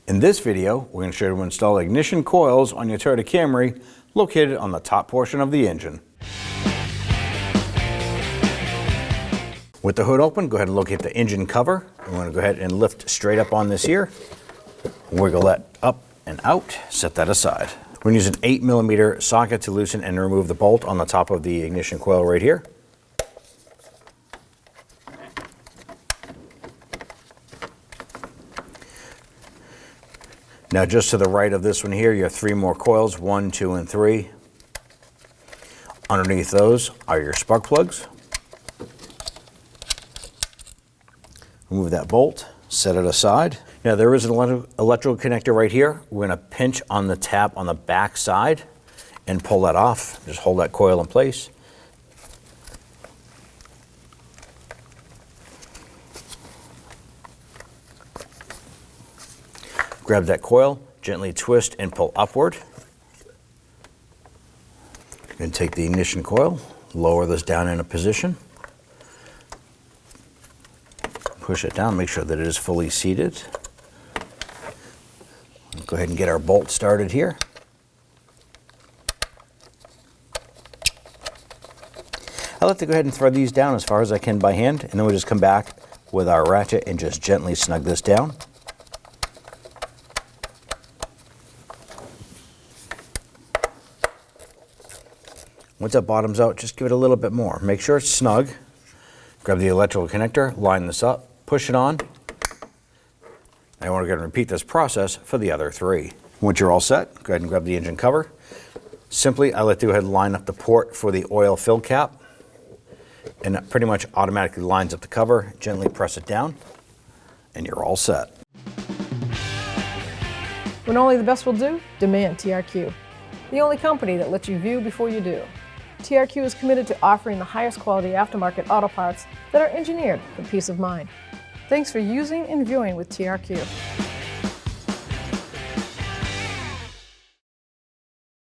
In this video, we're going to show you how to install ignition coils on your Toyota Camry located on the top portion of the engine. With the hood open, go ahead and locate the engine cover. I'm going to go ahead and lift straight up on this here. Wiggle that up and out, set that aside. We're going to use an 8mm socket to loosen and remove the bolt on the top of the ignition coil right here. Now just to the right of this one here, you have 3 more coils, 1, 2, and 3. Underneath those are your spark plugs. Remove that bolt, set it aside. Now there is an electrical connector right here. We're going to pinch on the tab on the back side and pull that off. Just hold that coil in place. Grab that coil, gently twist and pull upward. And take the ignition coil, lower this down in a position. Push it down, make sure that it is fully seated. Go ahead and get our bolt started here. I like to go ahead and thread these down as far as I can by hand, and then we'll just come back with our ratchet and just gently snug this down. Once that bottoms out, just give it a little bit more. Make sure it's snug. Grab the electrical connector, line this up, push it on. I want to go ahead and repeat this process for the other 3. Once you're all set, go ahead and grab the engine cover. Simply, I like to go ahead and line up the port for the oil fill cap. And it pretty much automatically lines up the cover. Gently press it down, and you're all set. When only the best will do, demand TRQ. The only company that lets you view before you do. TRQ is committed to offering the highest quality aftermarket auto parts that are engineered for peace of mind. Thanks for using and viewing with TRQ.